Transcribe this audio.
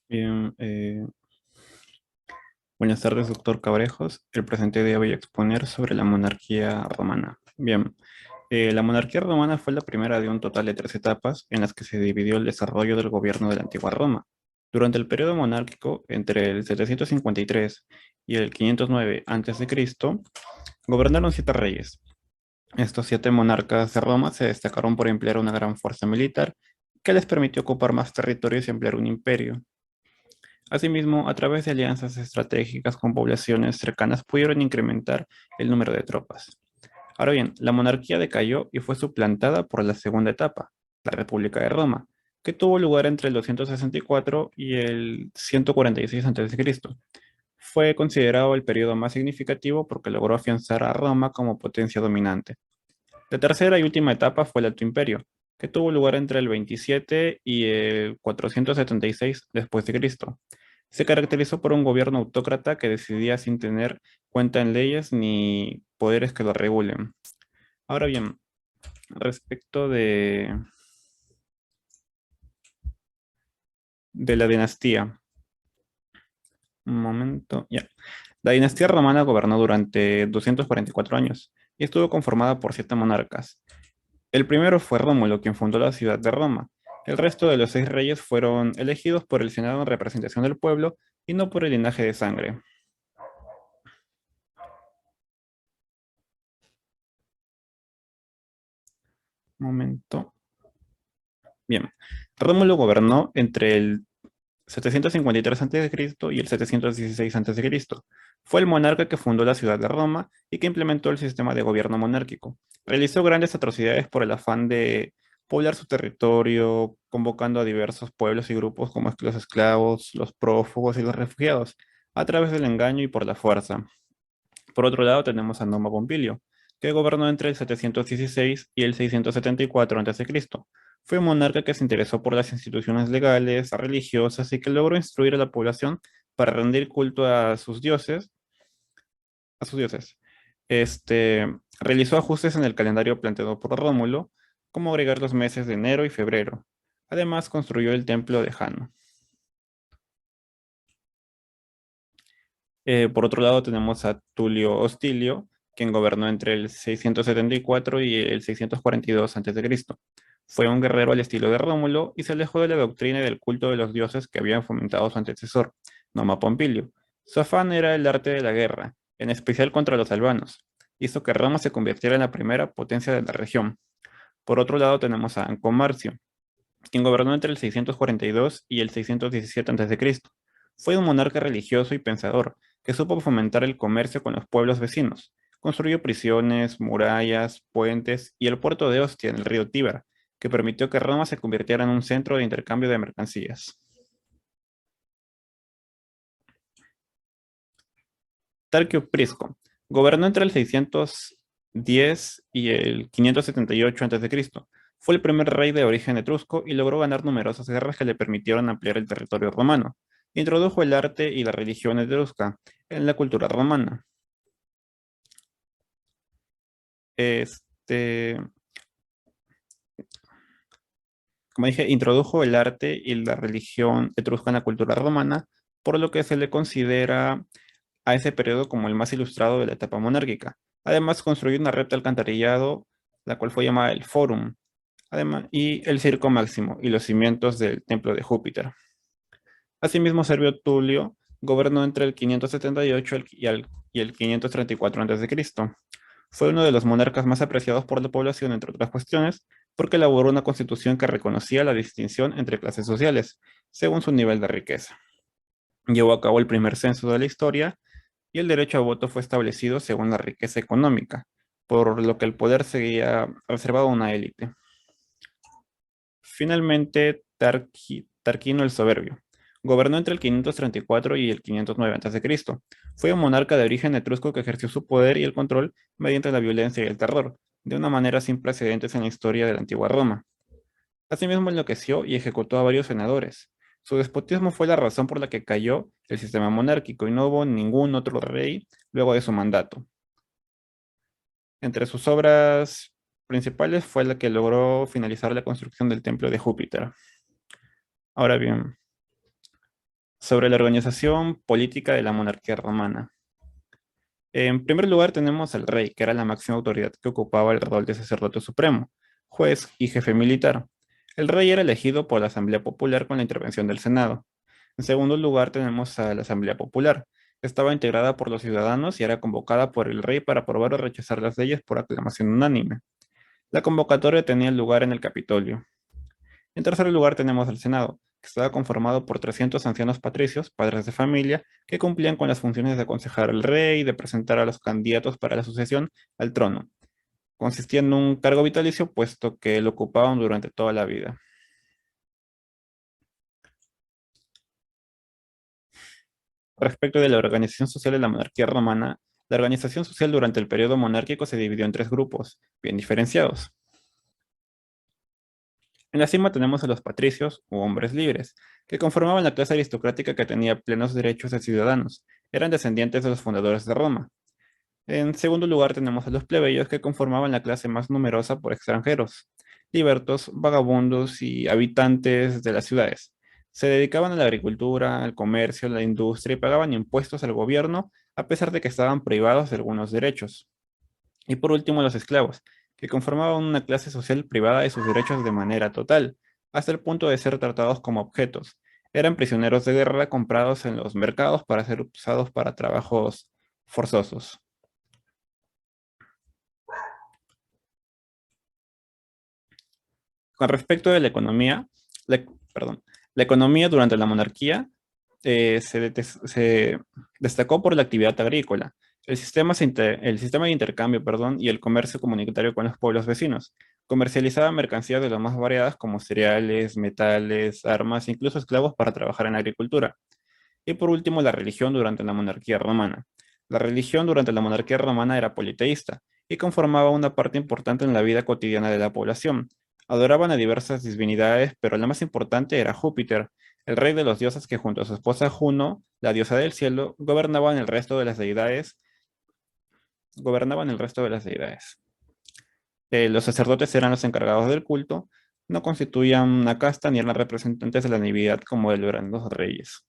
Bien, buenas tardes, doctor Cabrejos. El presente día voy a exponer sobre la monarquía romana. Bien, la monarquía romana fue la primera de un total de tres etapas en las que se dividió el desarrollo del gobierno de la antigua Roma. Durante el periodo monárquico, entre el 753 y el 509 a.C., gobernaron siete reyes. Estos siete monarcas de Roma se destacaron por emplear una gran fuerza militar que les permitió ocupar más territorios y ampliar un imperio. Asimismo, a través de alianzas estratégicas con poblaciones cercanas pudieron incrementar el número de tropas. Ahora bien, la monarquía decayó y fue suplantada por la segunda etapa, la República de Roma, que tuvo lugar entre el 264 y el 146 a.C. Fue considerado el periodo más significativo porque logró afianzar a Roma como potencia dominante. La tercera y última etapa fue el Alto Imperio, que tuvo lugar entre el 27 y el 476 después de Cristo. Se caracterizó por un gobierno autócrata que decidía sin tener cuenta en leyes ni poderes que lo regulen. Ahora bien, respecto de la dinastía, un momento, ya. La dinastía romana gobernó durante 244 años y estuvo conformada por siete monarcas. El primero fue Rómulo, quien fundó la ciudad de Roma. El resto de los seis reyes fueron elegidos por el Senado en representación del pueblo y no por el linaje de sangre. Un momento. Bien. Rómulo gobernó entre el 753 a.C. y el 716 a.C. Fue el monarca que fundó la ciudad de Roma y que implementó el sistema de gobierno monárquico. Realizó grandes atrocidades por el afán de poblar su territorio, convocando a diversos pueblos y grupos como los esclavos, los prófugos y los refugiados, a través del engaño y por la fuerza. Por otro lado, tenemos a Numa Pompilio, que gobernó entre el 716 y el 674 a.C. Fue un monarca que se interesó por las instituciones legales, religiosas y que logró instruir a la población para rendir culto a sus dioses. Realizó ajustes en el calendario planteado por Rómulo, como agregar los meses de enero y febrero. Además, construyó el templo de Jano. Por otro lado, tenemos a Tulio Hostilio, quien gobernó entre el 674 y el 642 a.C. Fue un guerrero al estilo de Rómulo y se alejó de la doctrina y del culto de los dioses que habían fomentado su antecesor, Noma Pompilio. Su afán era el arte de la guerra, en especial contra los albanos. Hizo que Roma se convirtiera en la primera potencia de la región. Por otro lado, tenemos a Anco Marcio, quien gobernó entre el 642 y el 617 a.C. Fue un monarca religioso y pensador, que supo fomentar el comercio con los pueblos vecinos. Construyó prisiones, murallas, puentes y el puerto de Ostia en el río Tíber, que permitió que Roma se convirtiera en un centro de intercambio de mercancías. Tarquio Prisco gobernó entre el 610 y el 578 a.C. Fue el primer rey de origen etrusco y logró ganar numerosas guerras que le permitieron ampliar el territorio romano. Introdujo el arte y la religión etrusca en la cultura romana. Este, como dije, introdujo el arte y la religión etrusca en la cultura romana, por lo que se le considera a ese periodo como el más ilustrado de la etapa monárquica. Además, construyó una red de alcantarillado, la cual fue llamada el Forum, además, y el Circo Máximo y los cimientos del Templo de Júpiter. Asimismo, Servio Tulio gobernó entre el 578 y el 534 a.C. Fue uno de los monarcas más apreciados por la población, entre otras cuestiones, porque elaboró una constitución que reconocía la distinción entre clases sociales, según su nivel de riqueza. Llevó a cabo el primer censo de la historia y el derecho a voto fue establecido según la riqueza económica, por lo que el poder seguía reservado a una élite. Finalmente, Tarquino el Soberbio gobernó entre el 534 y el 509 a.C. Fue un monarca de origen etrusco que ejerció su poder y el control mediante la violencia y el terror, de una manera sin precedentes en la historia de la antigua Roma. Asimismo, enloqueció y ejecutó a varios senadores. Su despotismo fue la razón por la que cayó el sistema monárquico y no hubo ningún otro rey luego de su mandato. Entre sus obras principales fue la que logró finalizar la construcción del Templo de Júpiter. Ahora bien, Sobre la organización política de la monarquía romana. En primer lugar tenemos al rey, que era la máxima autoridad que ocupaba el rol de sacerdote supremo, juez y jefe militar. El rey era elegido por la Asamblea Popular con la intervención del Senado. En segundo lugar tenemos a la Asamblea Popular. Estaba integrada por los ciudadanos y era convocada por el rey para aprobar o rechazar las leyes por aclamación unánime. La convocatoria tenía lugar en el Capitolio. En tercer lugar tenemos al Senado, que estaba conformado por 300 ancianos patricios, padres de familia, que cumplían con las funciones de aconsejar al rey y de presentar a los candidatos para la sucesión al trono. Consistía en un cargo vitalicio, puesto que lo ocupaban durante toda la vida. Respecto de la organización social de la monarquía romana, la organización social durante el periodo monárquico se dividió en tres grupos, bien diferenciados. En la cima tenemos a los patricios, u hombres libres, que conformaban la clase aristocrática que tenía plenos derechos de ciudadanos. Eran descendientes de los fundadores de Roma. En segundo lugar tenemos a los plebeyos que conformaban la clase más numerosa por extranjeros, libertos, vagabundos y habitantes de las ciudades. Se dedicaban a la agricultura, al comercio, a la industria y pagaban impuestos al gobierno a pesar de que estaban privados de algunos derechos. Y por último los esclavos, que conformaban una clase social privada de sus derechos de manera total, hasta el punto de ser tratados como objetos. Eran prisioneros de guerra comprados en los mercados para ser usados para trabajos forzosos. Con respecto de la economía, la, perdón, la economía durante la monarquía se destacó por la actividad agrícola, el sistema de intercambio, perdón, y el comercio comunitario con los pueblos vecinos. Comercializaba mercancías de lo más variadas como cereales, metales, armas, incluso esclavos para trabajar en la agricultura. Y por último, la religión durante la monarquía romana. La religión durante la monarquía romana era politeísta y conformaba una parte importante en la vida cotidiana de la población. Adoraban a diversas divinidades, pero la más importante era Júpiter, el rey de los dioses que junto a su esposa Juno, la diosa del cielo, gobernaban el resto de las deidades. Los sacerdotes eran los encargados del culto, no constituían una casta ni eran representantes de la divinidad como lo eran los reyes.